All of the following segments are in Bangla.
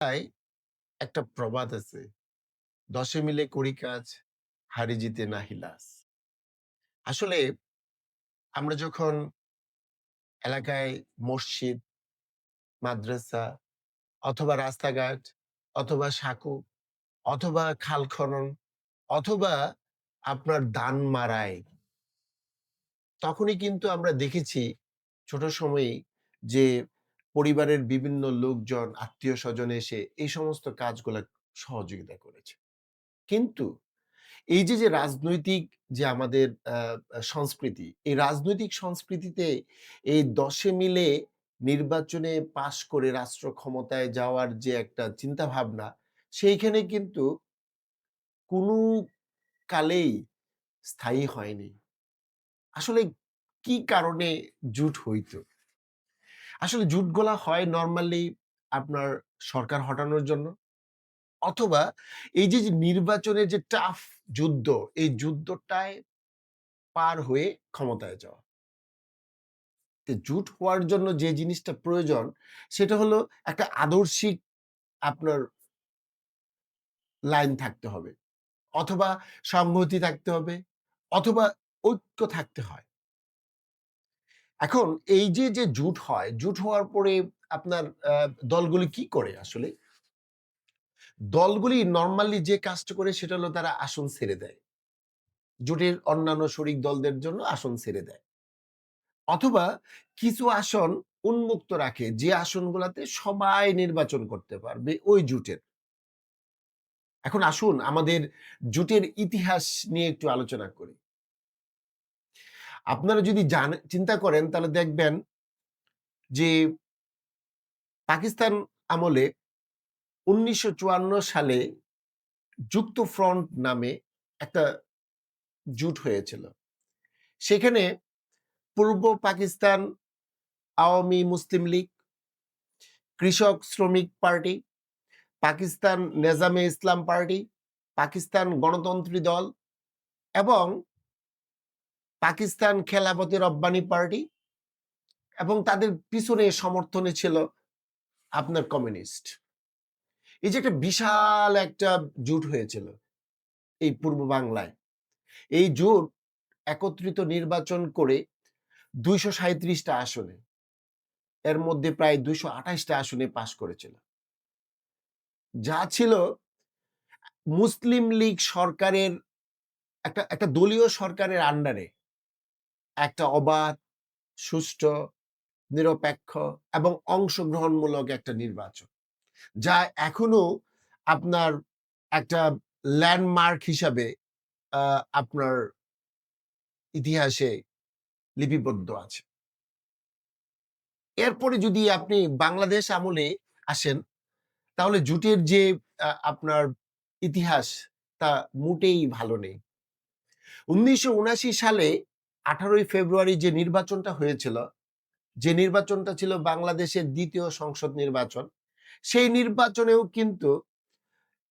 তাই একটা প্রবাদ আছে, "দশে মিলে করি কাজ, হারি জিতে নাহি লাজ।" আসলে আমরা যখন এলাকায় মসজিদ, মাদ্রাসা অথবা রাস্তাঘাট অথবা সাঁকো অথবা খাল খনন অথবা আপনার দান মারাই, তখনই কিন্তু আমরা দেখেছি ছোট সময়েই যে পরিবারের বিভিন্ন লোকজন, আত্মীয়স্বজন এসে এই সমস্ত কাজগুলা সহযোগিতা করেছে। কিন্তু এই যে রাজনৈতিক যে আমাদের আ আ সংস্কৃতি, এই রাজনৈতিক সংস্কৃতিতে এই দশে মিলে নির্বাচনে পাস করে রাষ্ট্র ক্ষমতায় যাওয়ার যে একটা চিন্তাভাবনা, সেইখানে কিন্তু কোনো কালেই স্থায়ী হয়নি। আসলে কি কারণে জুট হইতো? আসলে জুটগুলা হয় নরমালি আপনার সরকার হটানোর জন্য, অথবা এই যে নির্বাচনের যে টাফ যুদ্ধ, এই যুদ্ধটায় পার হয়ে ক্ষমতায় যাওয়া। তো জুট হওয়ার জন্য যে জিনিসটা প্রয়োজন সেটা হলো একটা আদর্শিক আপনার লাইন থাকতে হবে। অথবা সংহতি থাকতে হবে, অথবা ঐক্য থাকতে হয়। এখন এই যে জুট হয়, জুট হওয়ার পরে আপনার দলগুলি কি করে আসলে? দলগুলি নরমালি যে কাজটা করে সেটা হলো তারা আসন ছেড়ে দেয়। জোটের অন্যান্য শরিক দলদের জন্য আসন ছেড়ে দেয়। অথবা কিছু আসন উন্মুক্ত রাখে যে আসনগুলাতে সবাই নির্বাচন করতে পারবে ওই জোটের। এখন আসুন আমাদের জোটের ইতিহাস নিয়ে একটু আলোচনা করি। আপনারা যদি চিন্তা করেন তাহলে দেখবেন যে পাকিস্তান আমলে ১৯৫৪ সালে যুক্ত ফ্রন্ট নামে একটা জোট হয়েছিল। সেখানে পূর্ব পাকিস্তান আওয়ামী মুসলিম লীগ, কৃষক শ্রমিক পার্টি, পাকিস্তান নেজামে ইসলাম পার্টি, পাকিস্তান গণতন্ত্রী দল এবং পাকিস্তান খেলাফতে রব্বানী পার্টি, এবং তাদের পিছনে সমর্থনে ছিল আপনার কমিউনিস্ট। এই যে একটা বিশাল একটা জোট হয়েছিল এই পূর্ব বাংলায়। এই জোট একত্রিত নির্বাচন করে ২৩৭ টা আসনে, এর মধ্যে প্রায় ২২৮ টা আসনে পাস করেছিল। যা ছিল মুসলিম লীগ সরকারের একটা দলীয় সরকারের আন্ডারে একটা অবাধ, সুষ্ঠু, নিরপেক্ষ এবং অংশগ্রহণমূলক একটা নির্বাচন। যা এখনো আপনার একটা ল্যান্ডমার্ক হিসাবে আ আপনার ইতিহাসে লিপিবদ্ধ আছে। এরপরে যদি আপনি বাংলাদেশ আমলে আসেন, তাহলে জোটের যে আপনার ইতিহাস তা মোটেই ভালো নেই। ১৯৭৯ সালে ১৮ই ফেব্রুয়ারি যে নির্বাচনটা হয়েছিল, যে নির্বাচনটা ছিল বাংলাদেশের ২য় সংসদ নির্বাচন, সেই নির্বাচনেও কিন্তু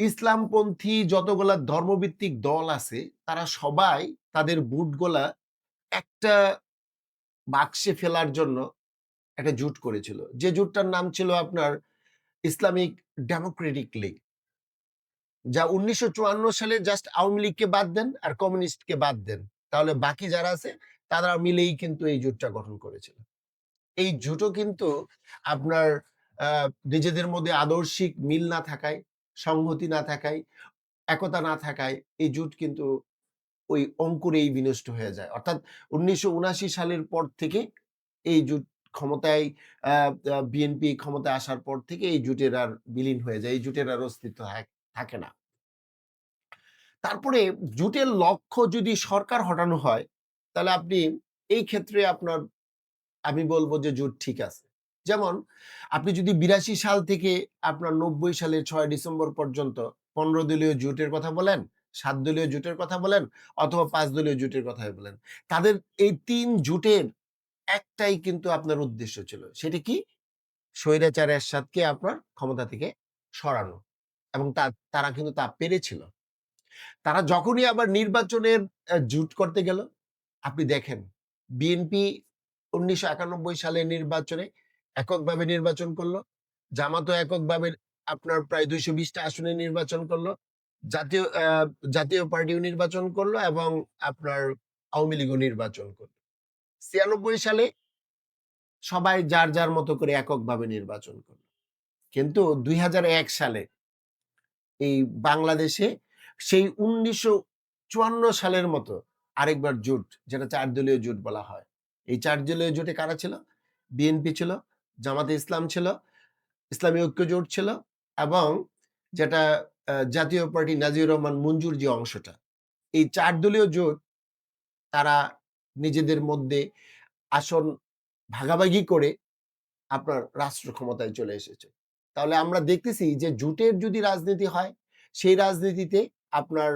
ইসলামপন্থী যতগুলা ধর্মভিত্তিক দল আছে, তারা সবাই তাদের ভোটগুলা একটা বাক্সে ফেলার জন্য একটা জোট করেছিল। যে জোটটার নাম ছিল আপনার ইসলামিক ডেমোক্রেটিক লীগ। যা ১৯৫৪ সালে জাস্ট আওয়ামী লীগকে বাদ দেন আর কমিউনিস্টকে বাদ দেন। তাহলে বাকি যারা আছে তারা মিলেই কিন্তু এই জোটটা গঠন করেছিল। এই জোটও কিন্তু আপনার আ নিজেদের মধ্যে আদর্শিক মিল না থাকায়, সংহতি না থাকায়, একতা না থাকায় এই জোট কিন্তু ওই অঙ্কুরেই বিনষ্ট হয়ে যায়। অর্থাৎ ১৯৭৯ সালের পর থেকে এই জোট ক্ষমতায় আ আ বিএনপি ক্ষমতায় আসার পর থেকে এই জোটের আর বিলীন হয়ে যায়। এই জোটের আর অস্তিত্ব থাকে না। তারপরে জোটের লক্ষ্য যদি সরকার হটানো হয়, তাহলে আপনি এই ক্ষেত্রে আমি বলব যে জোট ঠিক আছে। যেমন আপনি যদি ৮২ সাল থেকে আপনার ৯০ সালের ৬ ডিসেম্বর পর্যন্ত ১৫ দলীয় জোটের কথা বলেন, ৭ দলীয় জোটের কথা বলেন, অথবা ৫ দলীয় জোটের কথাই বলেন। তাদের এই ৩ জোটের একটাই কিন্তু আপনার উদ্দেশ্য ছিল। সেটি কি? স্বৈরাচার এরশাদকে আপনার ক্ষমতা থেকে সরানো। এবং তারা কিন্তু তা পেরেছিল। তারা যখনই আবার নির্বাচনের জোট করতে গেল, আপনি দেখেন বিএনপি ১৯৯১ সালের নির্বাচনে এককভাবে নির্বাচন করল। জামাতও এককভাবে আপনার প্রায় ২২০ টা আসনে নির্বাচন করলো। জাতীয় পার্টিও নির্বাচন করলো এবং আপনার আওয়ামী লীগও নির্বাচন করলো। ৯৬ সালে সবাই যার মতো করে এককভাবে নির্বাচন করলো। কিন্তু ২০০১ সালে এই বাংলাদেশে সেই ১৯৫৪ সালের মতো আরেকবার জোট, যেটা ৪ দলীয় জোট বলা হয়। এই ৪ দলীয় জোটে কারা ছিল? বিএনপি ছিল, জামাতে ইসলাম ছিল, ইসলামী ঐক্য জোট ছিল এবং যেটা জাতীয় পার্টি নাজিবুর রহমান মঞ্জুর যে অংশটা। এই ৪ দলীয় জোট তারা নিজেদের মধ্যে আসন ভাগাভাগি করে আপনার রাষ্ট্র ক্ষমতায় চলে এসেছে। তাহলে আমরা দেখতেছি যে জোটের যদি রাজনীতি হয়, সেই রাজনীতিতে আপনার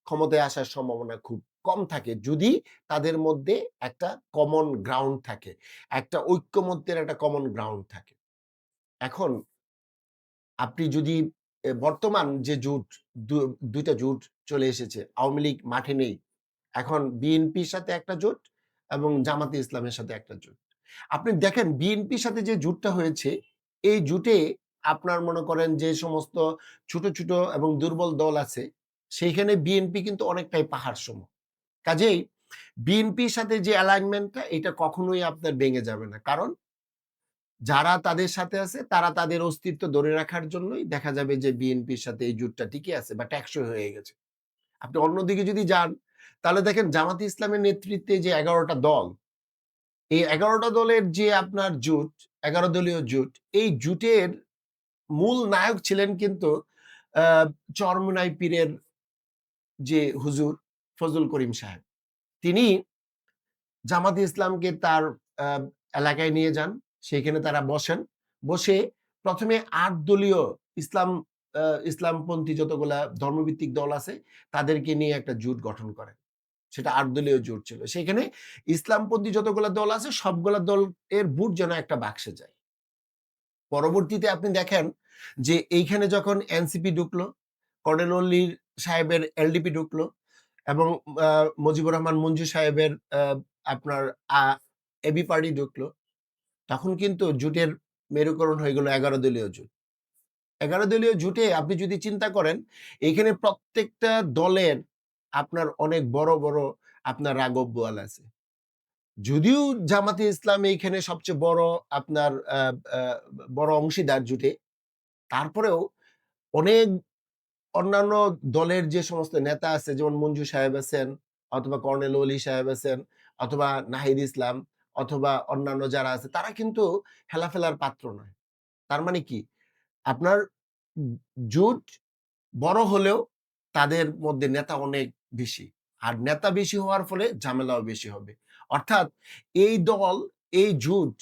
ক্ষমতায় আসার সম্ভাবনা খুব কম থাকে। যদি তাদের মধ্যে একটা কমন গ্রাউন্ড থাকে। একটা ঐক্যমত্যের একটা কমন গ্রাউন্ড থাকে। এখন আপনি যদি বর্তমান যে জোট, ২ টা জোট চলে এসেছে। আওয়ামী লীগ মাঠে নেই। এখন বিএনপির সাথে একটা জোট এবং জামাতে ইসলামের সাথে একটা জোট। আপনি দেখেন বিএনপির সাথে যে জোটটা হয়েছে, এই জোটে আপনার মনে করেন যে সমস্ত ছোট এবং দুর্বল দল আছে, সেইখানে বিএনপি কিন্তু অনেকটাই পাহাড়সম। কাজেই বিএনপির সাথে যে অ্যালাইনমেন্টটা এটা কখনোই আপনার ভেঙে যাবে না। কারণ যারা তাদের সাথে আছে তারা তাদের অস্তিত্ব ধরে রাখার জন্যই দেখা যাবে যে বিএনপির সাথে এই জোটটা টিকে আছে বা টেকসই হয়ে গেছে। আপনি অন্যদিকে যদি যান, তাহলে দেখেন জামাতে ইসলামের নেতৃত্বে যে ১১ টা দল, এই ১১ টা দলের যে আপনার জোট, ১১ দলীয় জোট, এই জোটের মূল নায়ক ছিলেন কিন্তু আ চরমোনাই পীরের যে হুজুর ফজলুল করিম সাহেব। তিনি জামাতে ইসলামকে তার আ এলাকায় নিয়ে যান। সেখানে তারা বসেন। বসে ১ম এ ৮ দলীয় ইসলাম ইসলামপন্থী যতগুলা ধর্মভিত্তিক দল আছে, তাদেরকে নিয়ে একটা জোট গঠন করেন। সেটা ৮ দলীয় জোট ছিল। সেখানে ইসলামপন্থী যতগুলা দল আছে সবগুলা দলের ভোট যেন একটা বাক্সে যায়। পরবর্তীতে আপনি দেখেন যে এইখানে যখন এনসিপি ঢুকলো, কর্নেল ওল্লির সাহেবের এলডিপি ঢুকলো এবং আ মুজিবুর রহমান মঞ্জু সাহেবের আপনার আ এবি পার্টি ঢুকলো। তখন কিন্তু জোটের মেরুকরণ হয়ে গেল ১১ দলীয় জোট। ১১ দলীয় জোটে আপনি যদি চিন্তা করেন, এইখানে প্রত্যেকটা দলের আপনার অনেক বড় আপনার রাঘব বোয়াল আছে। যদিও জামাতে ইসলাম এইখানে সবচেয়ে বড় আপনার আ আ বড় অংশীদার জোটে, তারপরেও অনেক অন্যান্য দলের যে সমস্ত নেতা আছে যেমন মঞ্জু সাহেব আছেন, অথবা কর্নেল ওলি সাহেব আছেন, অথবা নাহিদ ইসলাম, অথবা অন্যান্য যারা আছে তারা কিন্তু হেলাফেলার পাত্র নয়। তার মানে কি? আপনার উম জোট বড় হলেও তাদের মধ্যে নেতা অনেক বেশি। আর নেতা বেশি হওয়ার ফলে ঝামেলাও বেশি হবে। অর্থাৎ এই দল, এই জোট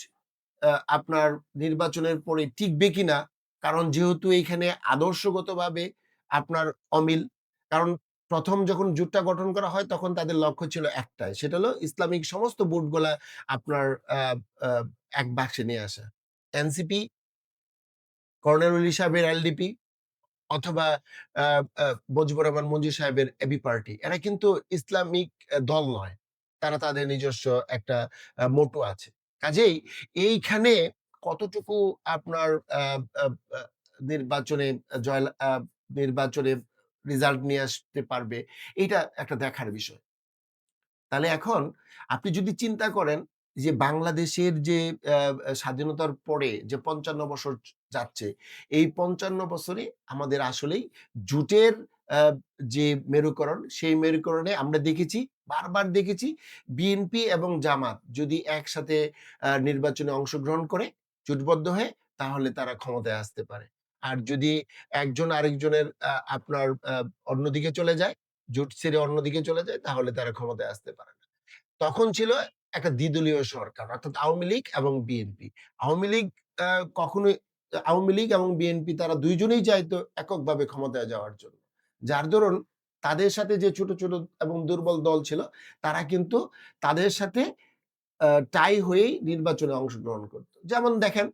আপনার নির্বাচনের পরে টিকবে কিনা, কারণ যেহেতু এইখানে আদর্শগতভাবে আপনার অমিল। কারণ ১ম যখন জোটটা গঠন করা হয় তখন তাদের লক্ষ্য ছিল একটাই। সেটা হলো ইসলামিক সমস্ত ভোটগুলা আপনার আ আ এক বাক্সে নিয়ে আসা। এনসিপি, কর্নেল ওলি সাহেবের এলডিপি অথবা আ আ মুজিবুর রহমান মঞ্জু সাহেবের এবি পার্টি। এরা কিন্তু ইসলামিক দল নয়। তারা তাদের নিজস্ব একটা মোটো আছে। কাজেই এইখানে কতটুকু আপনার আ আ আ নির্বাচনে জয়লা আ নির্বাচনে রেজাল্ট নিয়ে আসতে পারবে, এইটা একটা দেখার বিষয়। তাহলে এখন আপনি যদি চিন্তা করেন যে বাংলাদেশের যে আ আ স্বাধীনতার পরে যে ৫৫ বছর যাচ্ছে, এই ৫৫ বছরে আমাদের আসলেই জোটের আ যে মেরুকরণ, সেই মেরুকরণে আমরা দেখেছি, বারবার দেখেছি বিএনপি এবং জামাত যদি একসাথে নির্বাচনে অংশগ্রহণ করে জোটবদ্ধ হয়ে, তাহলে তারা ক্ষমতায় আসতে পারে। আর যদি একজন আরেকজনের আপনার অন্যদিকে চলে যায়, জোট ছেড়ে অন্যদিকে চলে যায়, তাহলে তারা ক্ষমতায় আসতে পারে না। তখন ছিল একটা দ্বিদলীয় সরকার অর্থাৎ আওয়ামী লীগ এবং বিএনপি। আওয়ামী লীগ আ কখনোই আওয়ামী লীগ এবং বিএনপি তারা ২ জনেই চাইতো এককভাবে ক্ষমতায় যাওয়ার জন্য। যার দরুন তাদের সাথে যে ছোট এবং দুর্বল দল ছিল, তারা কিন্তু তাদের সাথে টাই হয়েই নির্বাচনে অংশগ্রহণ করত। যেমন দেখেন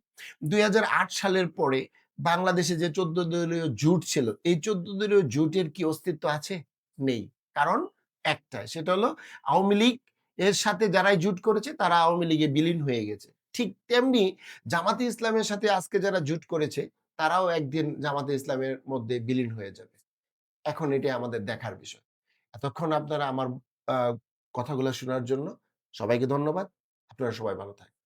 ২০০৮ সালের পরে বাংলাদেশে যে ১৪ দলীয় জোট ছিল, এই ১৪ দলীয় জোটের কি অস্তিত্ব আছে? নেই। কারণ একটাই, সেটা হলো আওয়ামী লীগ এর সাথে যারাই জোট করেছে তারা আওয়ামী লীগে বিলীন হয়ে গেছে। ঠিক তেমনি জামাতে ইসলামের সাথে আজকে যারা জোট করেছে তারাও একদিন জামাতে ইসলামের মধ্যে বিলীন হয়ে যাবে। এখন এটাই আমাদের দেখার বিষয়। এতক্ষণ আপনারা আমার আ কথাগুলা শোনার জন্য সবাইকে ধন্যবাদ। আপনারা সবাই ভালো থাকবেন।